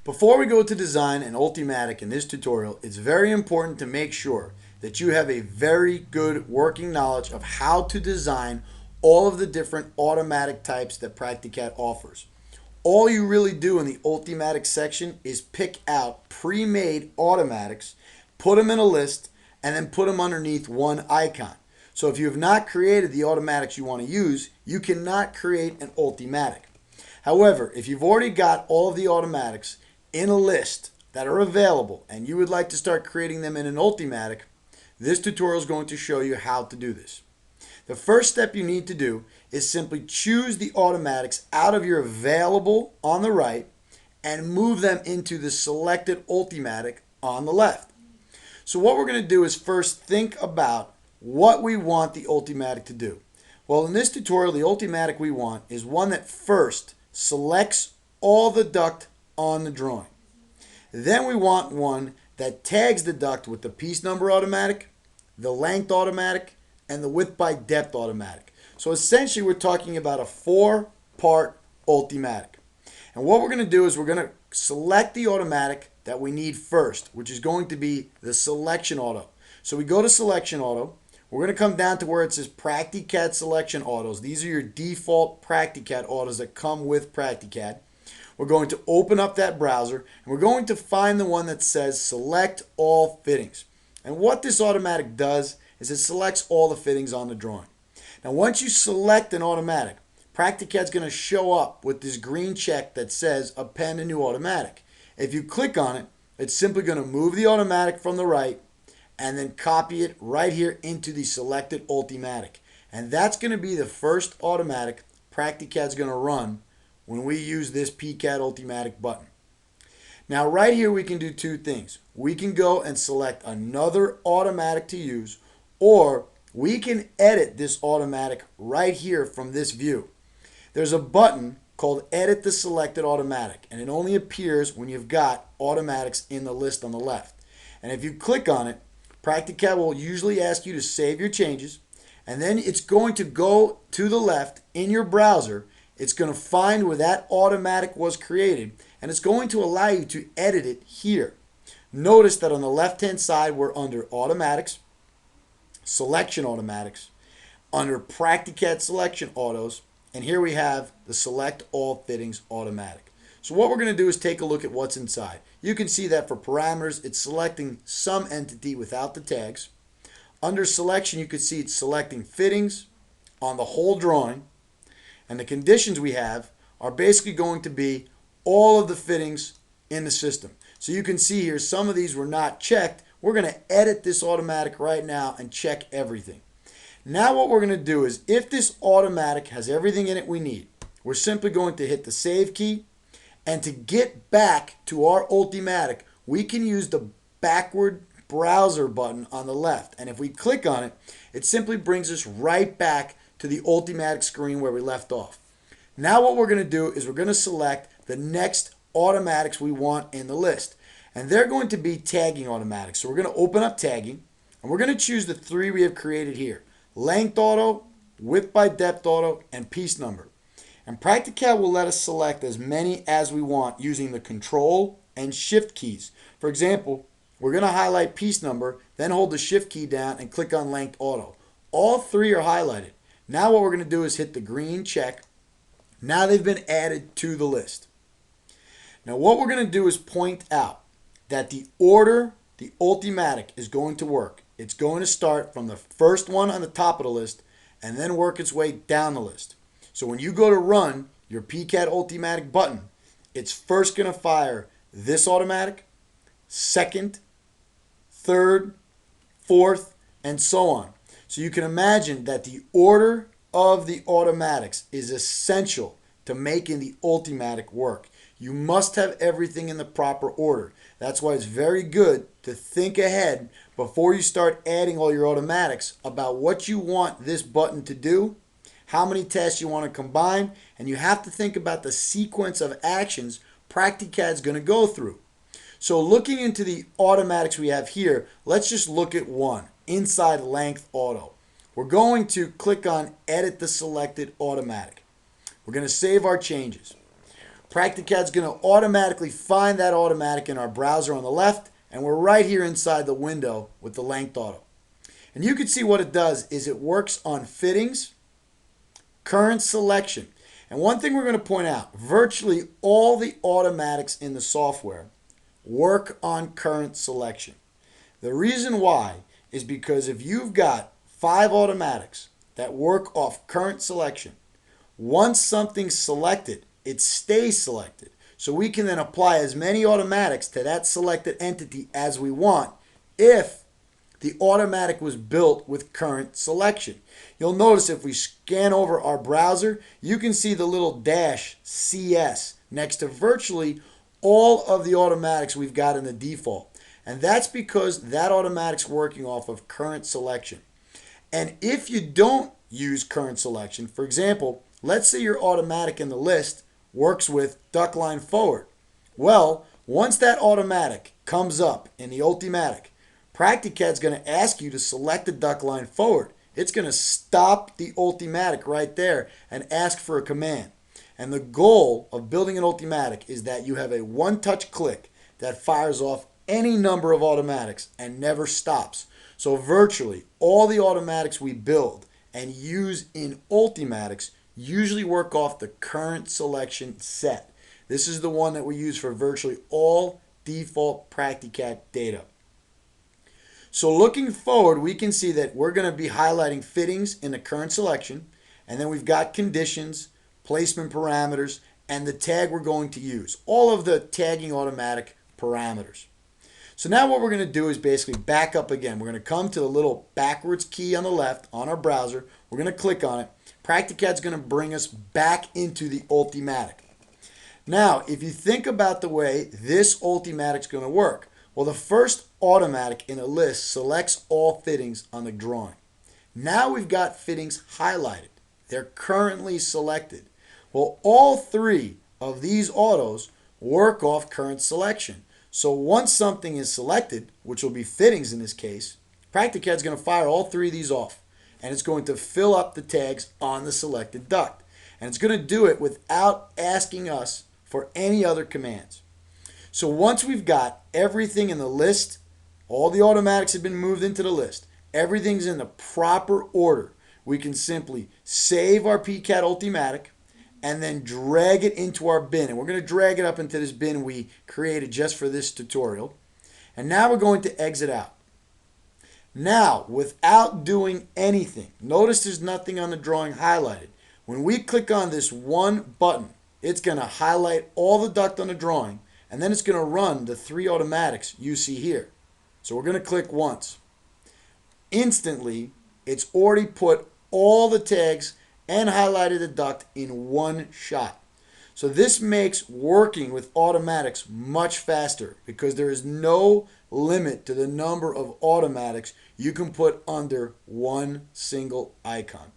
Before we go to design an Ultimatic in this tutorial, it's very important to make sure that you have a very good working knowledge of how to design all of the different automatic types that Practicat offers. All you really do in the Ultimatic section is pick out pre-made automatics, put them in a list, and then put them underneath one icon. So if you have not created the automatics you want to use, you cannot create an Ultimatic. However, if you've already got all of the automatics in a list that are available and you would like to start creating them in an Ultimatic, this tutorial is going to show you how to do this. The first step you need to do is simply choose the automatics out of your available on the right and move them into the selected Ultimatic on the left. So what we're going to do is first think about what we want the Ultimatic to do. Well, in this tutorial, the Ultimatic we want is one that first selects all the duct on the drawing. Then we want one that tags the duct with the piece number automatic, the length automatic, and the width by depth automatic. So essentially we're talking about a 4-part Ultimatic. And what we're going to do is we're going to select the automatic that we need first, which is going to be the selection auto. So we go to selection auto. We're going to come down to where it says Practicat selection autos. These are your default Practicat autos that come with Practicat. We're going to open up that browser and we're going to find the one that says select all fittings. And what this automatic does is it selects all the fittings on the drawing. Now once you select an automatic, Practicat's going to show up with this green check that says append a new automatic. If you click on it, it's simply going to move the automatic from the right and then copy it right here into the selected Ultimatic. And that's going to be the first automatic Practicat's going to run when we use this PCAT Ultimatic button. Now right here we can do two things. We can go and select another automatic to use, or we can edit this automatic right here from this view. There's a button called Edit the Selected Automatic, and it only appears when you've got automatics in the list on the left. And if you click on it, Practicat will usually ask you to save your changes, and then it's going to go to the left in your browser. It's going to find where that automatic was created, and it's going to allow you to edit it here. Notice that on the left-hand side, we're under Automatics, Selection Automatics, under Practicat Selection Autos, and here we have the Select All Fittings Automatic. So what we're going to do is take a look at what's inside. You can see that for parameters, it's selecting some entity without the tags. Under Selection, you can see it's selecting fittings on the whole drawing. And the conditions we have are basically going to be all of the fittings in the system. So you can see here some of these were not checked. We're going to edit this automatic right now and check everything. Now what we're going to do is if this automatic has everything in it we need, we're simply going to hit the save key. And to get back to our Ultimatic, we can use the backward browser button on the left. And if we click on it, it simply brings us right back to the Ultimatic screen where we left off. Now what we're going to do is we're going to select the next automatics we want in the list. And they're going to be tagging automatics. So we're going to open up tagging and we're going to choose the three we have created here. Length auto, width by depth auto, and piece number. And Practicat will let us select as many as we want using the Control and Shift keys. For example, we're going to highlight piece number, then hold the Shift key down and click on Length Auto. All three are highlighted. Now what we're going to do is hit the green check. Now they've been added to the list. Now what we're going to do is point out that the order the Ultimatic is going to work. It's going to start from the first one on the top of the list and then work its way down the list. So when you go to run your PCAT Ultimatic button, it's first going to fire this automatic, second, third, fourth, and so on. So you can imagine that the order of the automatics is essential to making the Ultimatic work. You must have everything in the proper order. That's why it's very good to think ahead before you start adding all your automatics about what you want this button to do, how many tests you want to combine, and you have to think about the sequence of actions Practicat's going to go through. So looking into the automatics we have here, let's just look at one, inside Length Auto. We're going to click on Edit the Selected Automatic. We're going to save our changes. Practicad's going to automatically find that automatic in our browser on the left, and we're right here inside the window with the length auto. And you can see what it does is it works on fittings, current selection. And one thing we're going to point out, virtually all the automatics in the software work on current selection. The reason why is because if you've got 5 automatics that work off current selection, once something's selected, it stays selected. So we can then apply as many automatics to that selected entity as we want if the automatic was built with current selection. You'll notice if we scan over our browser, you can see the little dash CS next to virtually all of the automatics we've got in the default. And that's because that automatic's working off of current selection. And if you don't use current selection, for example, let's say your automatic in the list works with duck line forward. Well, once that automatic comes up in the Ultimatic, Practicad's going to ask you to select the duck line forward. It's going to stop the Ultimatic right there and ask for a command. And the goal of building an Ultimatic is that you have a one-touch click that fires off any number of automatics and never stops. So virtually all the automatics we build and use in Ultimatics usually work off the current selection set. This is the one that we use for virtually all default Practicad data. So looking forward, we can see that we're going to be highlighting fittings in the current selection, and then we've got conditions, placement parameters, and the tag we're going to use. All of the tagging automatic parameters. So now what we're going to do is basically back up again. We're going to come to the little backwards key on the left on our browser. We're going to click on it. Practicad's going to bring us back into the Ultimatic. Now, if you think about the way this Ultimatic's going to work, well, the first automatic in a list selects all fittings on the drawing. Now we've got fittings highlighted. They're currently selected. Well, all 3 of these autos work off current selection. So once something is selected, which will be fittings in this case, Practicad's going to fire all 3 of these off. And it's going to fill up the tags on the selected duct. And it's going to do it without asking us for any other commands. So once we've got everything in the list, all the automatics have been moved into the list, everything's in the proper order, we can simply save our PCAD Ultimatic and then drag it into our bin. And we're going to drag it up into this bin we created just for this tutorial. And now we're going to exit out. Now, without doing anything, notice there's nothing on the drawing highlighted. When we click on this one button, it's going to highlight all the duct on the drawing, and then it's going to run the 3 automatics you see here. So we're going to click once. Instantly, it's already put all the tags and highlighted the duct in one shot. So this makes working with automatics much faster because there is no limit to the number of automatics you can put under one single icon.